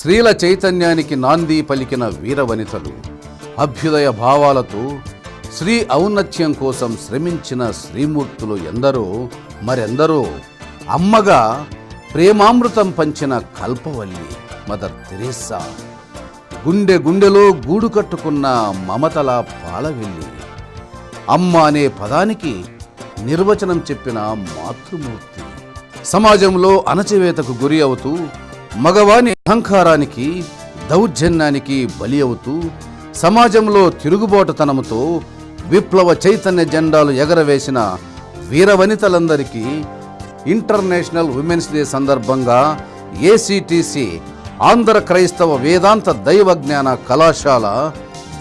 స్త్రీల చైతన్యానికి నాంది పలికిన వీరవనితలు, అభ్యుదయ భావాలతో స్త్రీ ఔన్నత్యం కోసం శ్రమించిన శ్రీమూర్తులు ఎందరో మరెందరో. అమ్మగా ప్రేమామృతం పంచిన కల్పవల్లి మదర్ తెరేసా, గుండెలో గూడు కట్టుకున్న మమతల పాలవెల్లి, అమ్మ అనే పదానికి నిర్వచనం చెప్పిన మాతృమూర్తి. సమాజంలో అణచివేతకు గురి అవుతూ మగవాని అహంకారానికి దౌర్జన్యానికి బలి అవుతూ సమాజంలో తిరుగుబాటుతనంతో విప్లవ చైతన్య జెండాలు ఎగరవేసిన వీరవనితలందరికీ ఇంటర్నేషనల్ ఉమెన్స్ డే సందర్భంగా ఏసీటీసీ ఆంధ్ర క్రైస్తవ వేదాంత దైవజ్ఞాన కళాశాల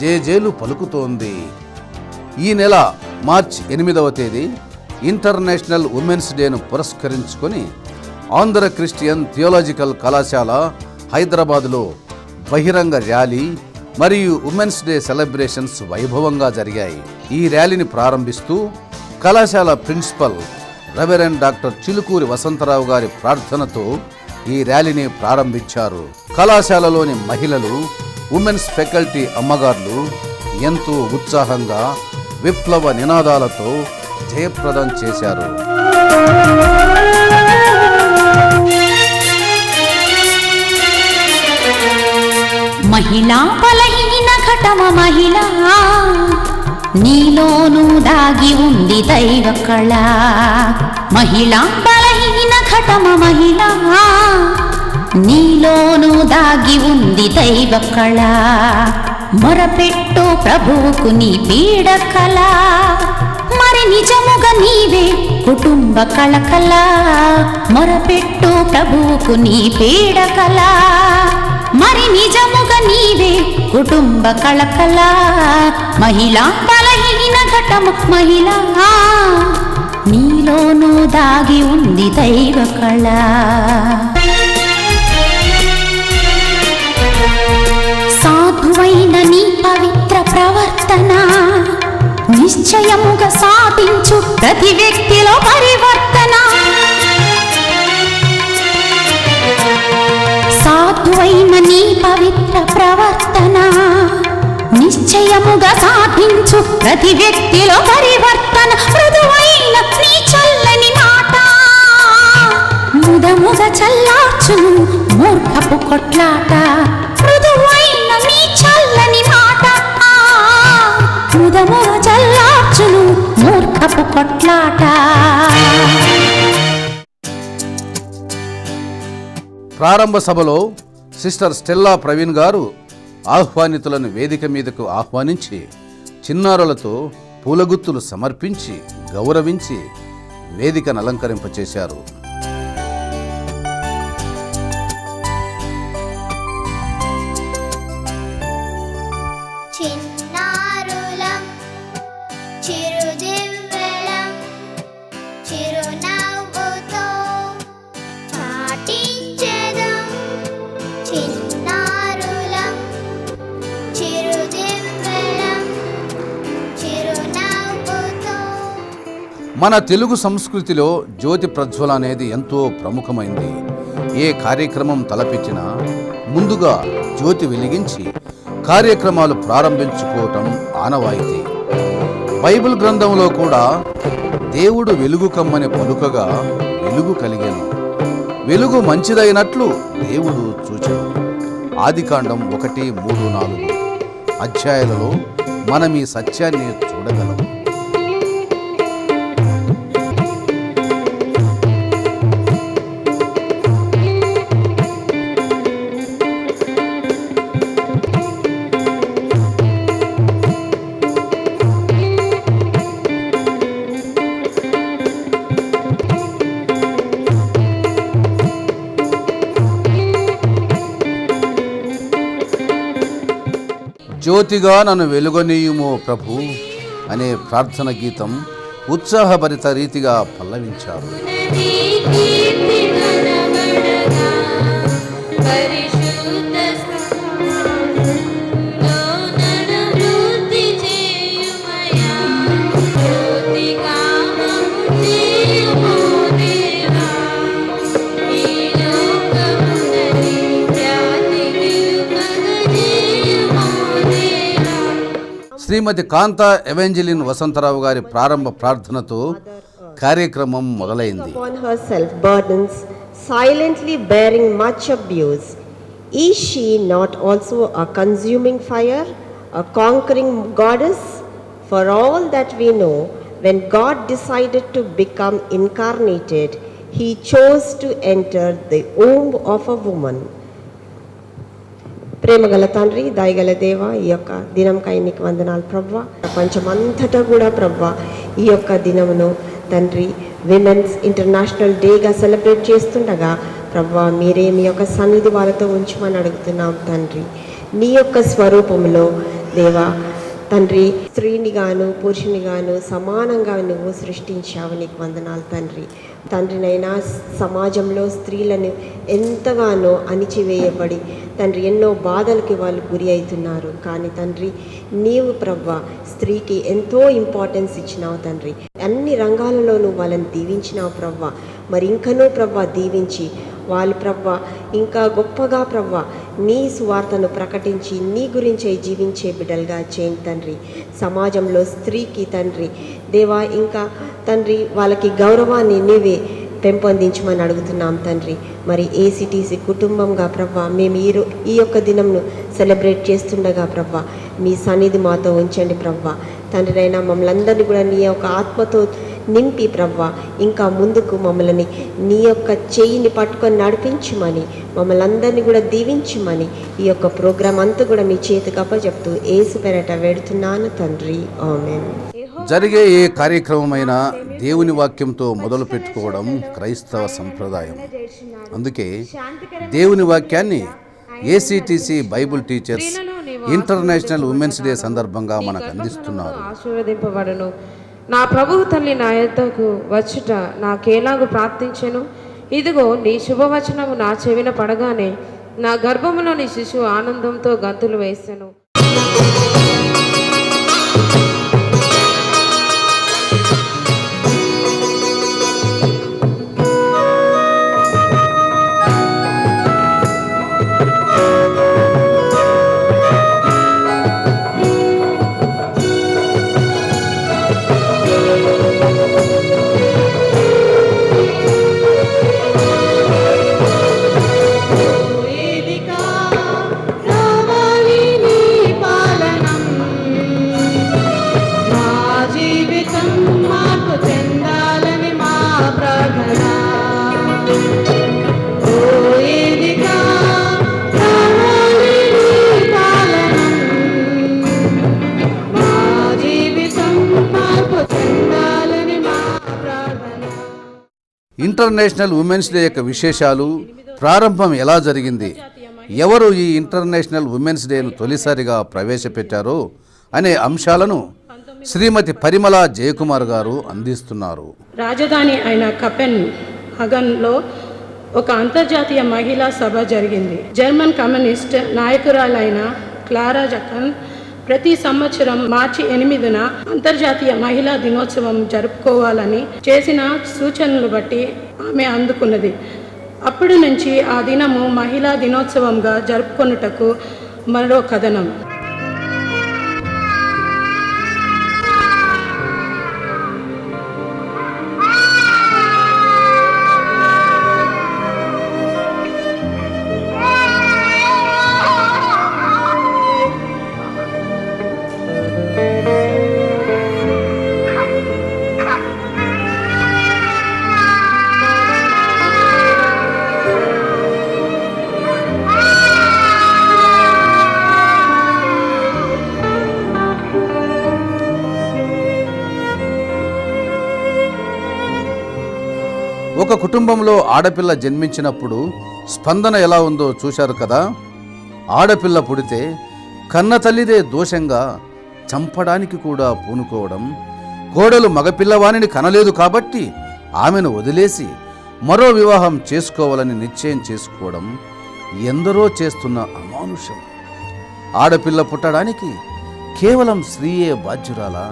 జేజేలు పలుకుతోంది. ఈ నెల మార్చి 8వ తేదీ ఇంటర్నేషనల్ ఉమెన్స్ డేను పురస్కరించుకొని ఆంధ్ర క్రిస్టియన్ థియోలాజికల్ కళాశాల హైదరాబాదులో బహిరంగ ర్యాలీ మరియు ఉమెన్స్ డే సెలబ్రేషన్స్ వైభవంగా జరిగాయి. ఈ ర్యాలీని ప్రారంభిస్తూ కళాశాల principal reverend doctor Chilukuri Vasantharao గారి ప్రార్థనతో ఈ ర్యాలీని ప్రారంభించారు. కళాశాలలోని మహిళలు, ఉమెన్స్ ఫ్యాకల్టీ అమ్మగార్లు ఎంతో ఉత్సాహంగా విప్లవ నినాదాలతో జయప్రదం చేశారు. మహిళా బలహీన ఘటమ మహిళ, నీలోనూ దాగి ఉంది దైవ కళ. మహిళా బలహీన ఘటమ మహిళ, నీలోనూ దాగి ఉంది దైవ కళ. మొరపెట్టు ప్రభువుకు నీ పీడ కళ, మరి నిజముగా నీవే కుటుంబ కళకళ. మొరపెట్టు ప్రభువుకు నీ పీడ కళ, మరి నిజముగా నీవే కుటుంబ కళకళ. మహిళా బలహీన ఘటము మహిళ, నీలోనూ దాగి ఉంది దైవ కళ. సాధువైన నీ పవిత్ర ప్రవర్తన నిశ్చయముగా సాధించు ప్రతి వ్యక్తిలో పరివర్తన. సాధువైన నీ పవిత్ర ప్రవర్తన నిశ్చయముగా సాధించు ప్రతి వ్యక్తిలో పరివర్తన. మృదువైన నీ చల్లని మాట ముదముగా చల్లార్చును మూర్ఖపు కొట్లాట. మృదువైన నీ చల్లని మాట ముదముగా చల్లార్చును మూర్ఖపు కొట్లాట. ప్రారంభ సభలో సిస్టర్ స్టెల్లా ప్రవీణ్ గారు ఆహ్వానితులను వేదిక మీదకు ఆహ్వానించి చిన్నారులతో పూలగుత్తులు సమర్పించి గౌరవించి వేదికను అలంకరింపచేశారు. మన తెలుగు సంస్కృతిలో జ్యోతి ప్రజ్వల అనేది ఎంతో ప్రముఖమైంది. ఏ కార్యక్రమం తలపెట్టినా ముందుగా జ్యోతి వెలిగించి కార్యక్రమాలు ప్రారంభించుకోవటం ఆనవాయితీ. బైబిల్ గ్రంథంలో కూడా దేవుడు వెలుగు కమ్మని పలుకగా వెలుగు కలిగెను, వెలుగు మంచిదైనట్లు దేవుడు చూచెను. ఆదికాండం 1:3-4 అధ్యాయాలలో మనం ఈ సత్యాన్ని చూడగలం. జ్యోతిగా నన్ను వెలుగనీయుమో ప్రభు అనే ప్రార్థన గీతం ఉత్సాహభరిత రీతిగా పల్లవించారు. శ్రీమతి కాంతా ఎవెంజలిన్ వసంతరావు గారి ప్రారంభ ప్రార్థనతో కార్యక్రమం మొదలైంది. Upon herself burdens, silently bearing much abuse. Is she not also a consuming fire, a conquering goddess? For all that we know, when God decided to become incarnated, He chose to enter the womb of a woman. ప్రేమగల తండ్రి, దయగల దేవ, ఈ యొక్క దినంకై నీకు వందనాలు ప్రభువా. ప్రపంచమంతటా కూడా ప్రభువా ఈ యొక్క దినమును తండ్రి విమెన్స్ ఇంటర్నేషనల్ డేగా సెలబ్రేట్ చేస్తుండగా ప్రభువా మీరే మీ యొక్క సన్నిధి వాళ్ళతో ఉంచమని అడుగుతున్నాం తండ్రి. నీ యొక్క స్వరూపంలో దేవా తండ్రి స్త్రీని గాను పురుషుని గాను సమానంగా నువ్వు సృష్టించావు, నీకు వందనాలు తండ్రి. తండ్రినైనా సమాజంలో స్త్రీలను ఎంతగానో అణిచివేయబడి తండ్రి ఎన్నో బాధలకి వాళ్ళు గురి అవుతున్నారు. కానీ తండ్రి నీవు ప్రవ్వ స్త్రీకి ఎంతో ఇంపార్టెన్స్ ఇచ్చినావు తండ్రి. అన్ని రంగాలలోనూ వాళ్ళని దీవించినావు ప్రవ్వ. మరి ఇంకనూ ప్రవ్వ దీవించి వాళ్ళు ప్రవ్వ ఇంకా గొప్పగా ప్రవ్వ నీ సువార్తను ప్రకటించి నీ గురించే జీవించే బిడ్డలుగా చేయండి తండ్రి. సమాజంలో స్త్రీకి తండ్రి దేవా ఇంకా తండ్రి వాళ్ళకి గౌరవాన్ని నీవే పెంపొందించమని అడుగుతున్నాం తండ్రి. మరి ఏసీటీసీ కుటుంబంగా ప్రవ్వ మేము ఈ యొక్క దినంను సెలబ్రేట్ చేస్తుండగా ప్రవ్వ మీ సన్నిధి మాతో ఉంచండి ప్రవ్వ. తండ్రినైనా మమ్మల్ని అందరినీ కూడా నీ యొక్క ఆత్మతో నింపి ప్రవ్వ ఇంకా ముందుకు మమ్మల్ని నీ యొక్క చెయ్యిని పట్టుకొని నడిపించమని మమ్మల్ని అందరినీ కూడా దీవించమని ఈ యొక్క ప్రోగ్రాం అంతా కూడా మీ చేతికి అప్పచెప్తూ యేసు పేరట వేడుతున్నాను తండ్రి, ఆమేన్. జరిగే ఏ కార్యక్రమమైనా దేవుని వాక్యంతో మొదలు పెట్టుకోవడం క్రైస్తవ సంప్రదాయం. అందుకే దేవుని వాక్యాన్ని ఏసీటీసీ Bible teachers international women's day సందర్భంగా మనకు అందిస్తున్నారు. ఆశీర్వదింపబడును. నా ప్రభువు తల్లి నా యొద్దకు వచ్చుట నాకేలాగు ప్రార్థించెను. ఇదిగో నీ శుభవచనము నా చెవిన పడగానే నా గర్భములోని శిశువు ఆనందంతో గంతులు వేసెను. ఇంటర్నేషనల్ ఉమెన్స్ డే యొక్క విశేషాలు, ప్రారంభం ఎలా జరిగింది, ఎవరు ఈ ఇంటర్నేషనల్ ఉమెన్స్ డేను తొలిసారిగా ప్రవేశపెట్టారో అనే అంశాలను శ్రీమతి పరిమళ జయకుమార్ గారు అందిస్తున్నారు. రాజధాని అయిన కపెన్ హగన్లో ఒక అంతర్జాతీయ మహిళా సభ జరిగింది. జర్మన్ కమ్యూనిస్ట్ నాయకురాలైన క్లారా జకన్ ప్రతి సంవత్సరం మార్చి 8న అంతర్జాతీయ మహిళా దినోత్సవం జరుపుకోవాలని చేసిన సూచనలు బట్టి ఆమె అందుకున్నది. అప్పటి నుంచి ఆ దినము మహిళా దినోత్సవంగా జరుపుకొనుటకు మరో కథనం. ఒక కుటుంబంలో ఆడపిల్ల జన్మించినప్పుడు స్పందన ఎలా ఉందో చూశారు కదా. ఆడపిల్ల పుడితే కన్న తల్లిదే దోషంగా చంపడానికి కూడా పూనుకోవడం, కోడలు మగపిల్లవాణిని కనలేదు కాబట్టి ఆమెను వదిలేసి మరో వివాహం చేసుకోవాలని నిశ్చయం చేసుకోవడం ఎందరో చేస్తున్న అమానుషం. ఆడపిల్ల పుట్టడానికి కేవలం స్త్రీయే బాధ్యురాలా?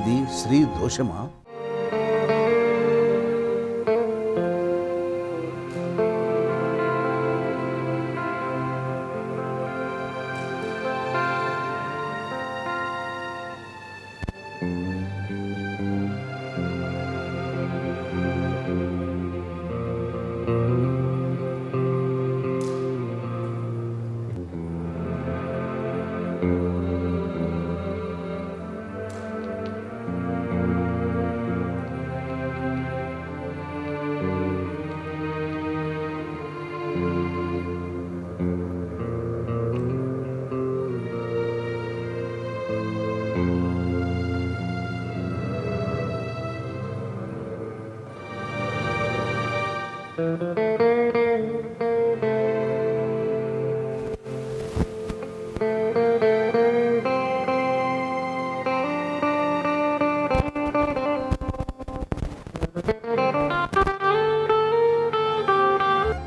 ఇది స్త్రీ దోషమా?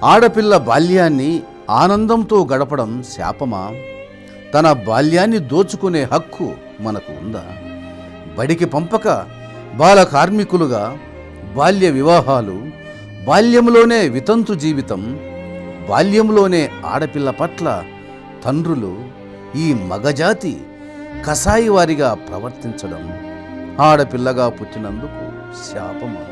ఆడపిల్ల బాల్యాన్ని ఆనందంతో గడపడం శాపమా? తన బాల్యాన్ని దోచుకునే హక్కు మనకు ఉందా? బడికి పంపక బాల కార్మికులుగా బాల్య వివాహాలు, బాల్యంలోనే వితంతు జీవితం, బాల్యంలోనే ఆడపిల్ల పట్ల తండ్రులు ఈ మగజాతి కసాయి వారిగా ప్రవర్తించడం ఆడపిల్లగా పుట్టినందుకు శాపమా?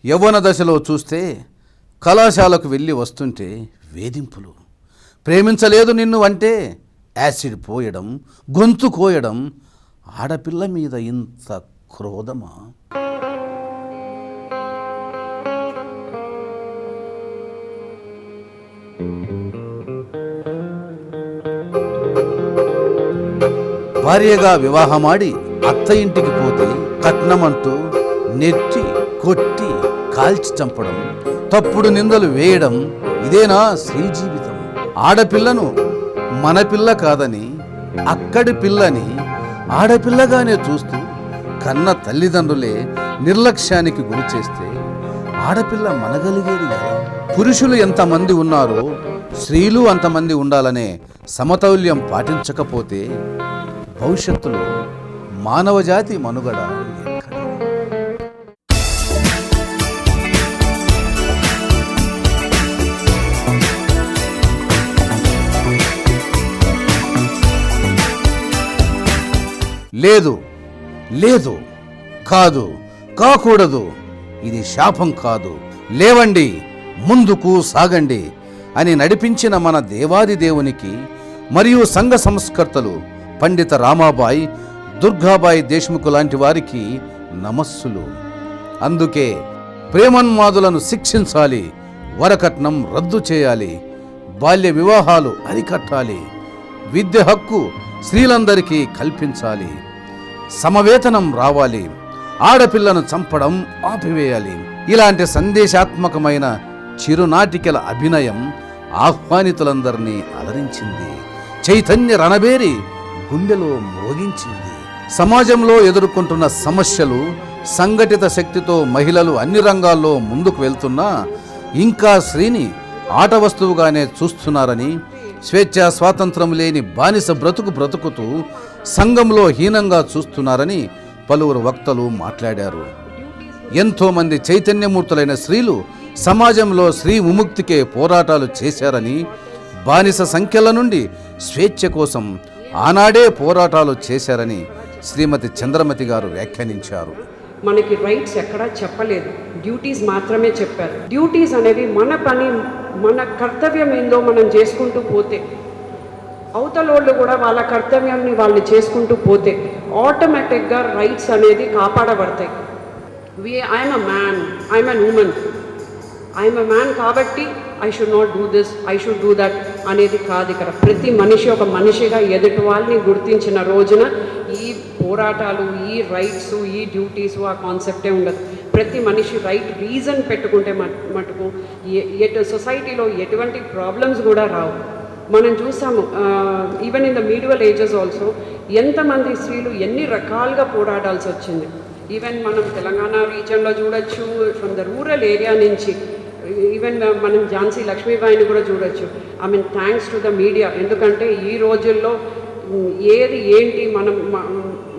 యవ్వన దశలో చూస్తే కళాశాలకు వెళ్ళి వస్తుంటే వేధింపులు, ప్రేమించలేదు నిన్ను అంటే యాసిడ్ పోయడం, గొంతు కోయడం. ఆడపిల్ల మీద ఇంత క్రోధమా? భార్యగా వివాహమాడి అత్త ఇంటికి పోతే కట్నమంటూ నెట్టి కొట్టి కాల్చి చంపడం, తప్పుడు నిందలు వేయడం, ఇదేనా స్త్రీ జీవితం? ఆడపిల్లను మన పిల్ల కాదని, అక్కడి పిల్లని ఆడపిల్లగానే చూస్తూ కన్న తల్లిదండ్రులే నిర్లక్ష్యానికి గురి చేస్తే ఆడపిల్ల మనగలిగేది కదా? పురుషులు ఎంతమంది ఉన్నారో స్త్రీలు అంతమంది ఉండాలనే సమతౌల్యం పాటించకపోతే భవిష్యత్తులో మానవజాతి మనుగడ ఎక్కడ? లేదు, లేదు, కాదు, కాకూడదు, ఇది శాపం కాదు, లేవండి, ముందుకు సాగండి అని నడిపించిన మన దేవాది దేవునికి మరియు సంఘ సంస్కర్తలు పండిత రామాబాయి, దుర్గాబాయి దేశ్ముఖ్ లాంటి వారికి నమస్సులు. అందుకే ప్రేమన్మాదులను శిక్షించాలి, వరకట్నం రద్దు చేయాలి, బాల్య వివాహాలు అరికట్టాలి, విద్య హక్కు స్త్రీలందరికీ కల్పించాలి, సమవేతనం రావాలి, ఆడపిల్లను చంపడం ఆపివేయాలి. ఇలాంటి సందేశాత్మకమైన చిరునాటికల అభినయం ఆహ్వానితులందరినీ అలరించింది, చైతన్య రణబేరి గుండెలో మోగించింది. సమాజంలో ఎదుర్కొంటున్న సమస్యలు, సంఘటిత శక్తితో మహిళలు అన్ని రంగాల్లో ముందుకు వెళ్తున్నా ఇంకా స్త్రీని ఆట వస్తువుగానే చూస్తున్నారని, స్వేచ్ఛా స్వాతంత్రం లేని బానిస బ్రతుకుతూ సంఘంలో హీనంగా చూస్తున్నారని పలువురు వక్తలు మాట్లాడారు. ఎంతోమంది చైతన్యమూర్తులైన స్త్రీలు సమాజంలో స్త్రీ విముక్తికే పోరాటాలు చేశారని, బానిస సంఖ్యల నుండి స్వేచ్ఛ కోసం ఆనాడే పోరాటాలు చేశారని శ్రీమతి చంద్రమతి గారు వ్యాఖ్యానించారు. మనకి రైట్స్ ఎక్కడా చెప్పలేదు, డ్యూటీస్ మాత్రమే చెప్పారు. డ్యూటీస్ అనేవి మన పని, మన కర్తవ్యం ఏందో మనం చేసుకుంటూ పోతే, అవతలోళ్ళు కూడా వాళ్ళ కర్తవ్యాన్ని వాళ్ళు చేసుకుంటూ పోతే ఆటోమేటిక్గా రైట్స్ అనేది కాపాడబడతాయి. I'm a man, I'm an woman, I'm a man కాబట్టి I should not do this, I should do that అనేది కాదు. ఇక్కడ ప్రతి మనిషి ఒక మనిషిగా ఎదుటి వాళ్ళని గుర్తించిన రోజున ఈ పోరాటాలు, ఈ రైట్స్, ఈ డ్యూటీస్, ఆ కాన్సెప్టే ఉండదు. ప్రతి మనిషి రైట్ రీజన్ పెట్టుకుంటే మటుకు సొసైటీలో ఎటువంటి ప్రాబ్లమ్స్ కూడా రావు. మనం చూసాము even in the medieval ages also ఎంతమంది స్త్రీలు ఎన్ని రకాలుగా పోరాడాల్సి వచ్చింది. ఈవెన్ మనం తెలంగాణ రీజన్లో చూడొచ్చు, ఫ్రమ్ ద రూరల్ ఏరియా నుంచి ఈవెన్ మనం ఝాన్సీ లక్ష్మీబాయిని కూడా చూడొచ్చు. I mean thanks to the media. ఎందుకంటే ఈ రోజుల్లో ఏది ఏంటి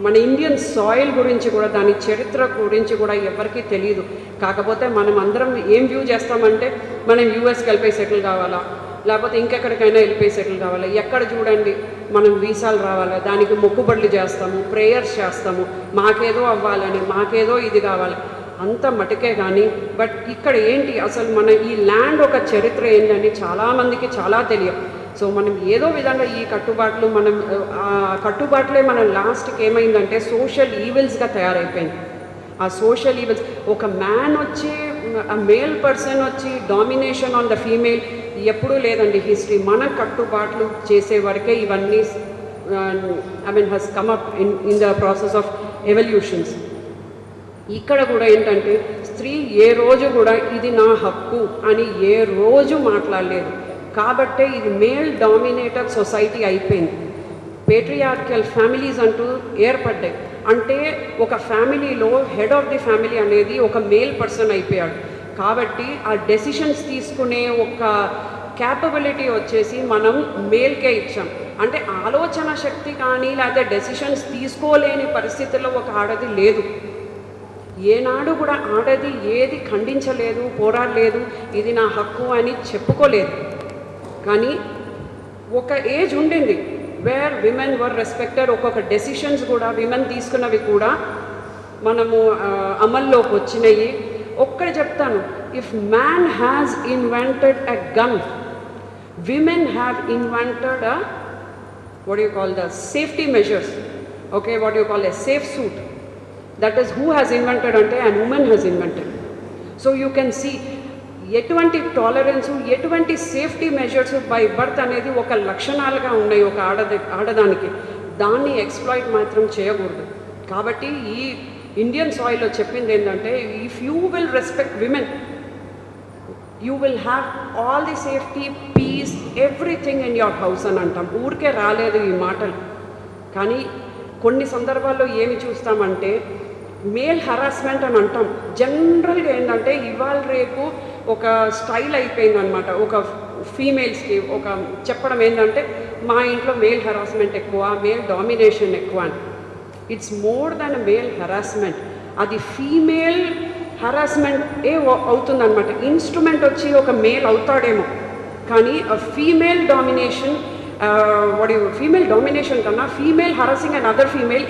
మన ఇండియన్ సాయిల్ గురించి కూడా, దాని చరిత్ర గురించి కూడా ఎవరికీ తెలియదు. కాకపోతే మనం అందరం ఏం వ్యూ చేస్తామంటే మనం యూఎస్కి వెళ్ళిపోయి సెటిల్ కావాలా, లేకపోతే ఇంకెక్కడికైనా వెళ్ళిపోయి సెటిల్ కావాలా, ఎక్కడ చూడండి మనం వీసాలు రావాలా, దానికి మొక్కుబడులు చేస్తాము, ప్రేయర్స్ చేస్తాము, మాకేదో అవ్వాలని, మాకేదో ఇది కావాలి, అంత మటుకే కానీ. బట్ ఇక్కడ ఏంటి అసలు మన ఈ ల్యాండ్ ఒక చరిత్ర ఏంటని చాలామందికి చాలా తెలియదు. సో మనం ఏదో విధంగా ఈ కట్టుబాట్లు కట్టుబాట్లే మనం లాస్ట్కి ఏమైందంటే సోషల్ ఈవిల్స్గా తయారైపోయింది. ఆ సోషల్ ఈవిల్స్, ఒక మ్యాన్ వచ్చి, ఆ మేల్ పర్సన్ వచ్చి డామినేషన్ ఆన్ ద ఫీమేల్ ఎప్పుడూ లేదండి హిస్టరీ. మన కట్టుబాట్లు చేసే వరకే ఇవన్నీ I mean has come up in the process of evolutions. ఇక్కడ కూడా ఏంటంటే స్త్రీ ఏ రోజు కూడా ఇది నా హక్కు అని ఏ రోజు మాట్లాడలేదు. కాబట్టే ఇది మేల్ డామినేటెడ్ సొసైటీ అయిపోయింది. పేట్రియార్కల్ ఫ్యామిలీస్ అంటూ ఏర్పడ్డాయి. అంటే ఒక ఫ్యామిలీలో హెడ్ ఆఫ్ ది ఫ్యామిలీ అనేది ఒక మేల్ పర్సన్ అయిపోయాడు. కాబట్టి ఆ డెసిషన్స్ తీసుకునే ఒక క్యాపబిలిటీ వచ్చేసి మనం మేల్కే ఇచ్చాం. అంటే ఆలోచన శక్తి కానీ లేకపోతే డెసిషన్స్ తీసుకోలేని పరిస్థితుల్లో ఒక ఆడది లేదు. ఏనాడు కూడా ఆడది ఏది ఖండించలేదు, పోరాడలేదు, ఇది నా హక్కు అని చెప్పుకోలేదు. కానీ ఒక ఏజ్ ఉండింది వేర్ విమెన్ వర్ రెస్పెక్టెడ్. ఒక్కొక్క డెసిషన్స్ కూడా విమెన్ తీసుకున్నవి కూడా మనము అమల్లోకి వచ్చినాయి. ఒక్కటి చెప్తాను, if man has invented a gun, women have invented what do you call the safety measures, okay, what do you call a safe suit. That is who has invented ante, and woman has invented. So you can see ఎటువంటి tolerance, ఎటువంటి safety measures by birth అనేది ఒక లక్షణాలుగా ఉన్నాయి ఒక ఆడదానికి. దాన్ని exploit మాత్రం చేయకూడదు. కాబట్టి ఈ ఇండియన్ సాయిల్లో చెప్పింది ఏంటంటే, if you will respect women, you will have all the safety, peace, everything in your house అని అంటాం. ఊరికే రాలేదు ఈ మాటలు. కానీ కొన్ని సందర్భాల్లో ఏమి చూస్తామంటే మేల్ హరాస్మెంట్ అని అంటాం. జనరల్గా ఏంటంటే ఇవాళ రేపు ఒక స్టైల్ అయిపోయిందనమాట. ఒక ఫీమేల్స్కి ఒక చెప్పడం ఏంటంటే మా ఇంట్లో మేల్ హరాస్మెంట్ ఎక్కువ, మేల్ డామినేషన్ ఎక్కువ అని. It's more than male harassment. అది ఫీమేల్ హరాస్మెంట్ అవుతుందన్నమాట. ఇన్స్ట్రుమెంట్ వచ్చి ఒక మేల్ అవుతాడేమో, కానీ ఫీమేల్ డామినేషన్, ఫీమేల్ డామినేషన్ కన్నా female harassing and other female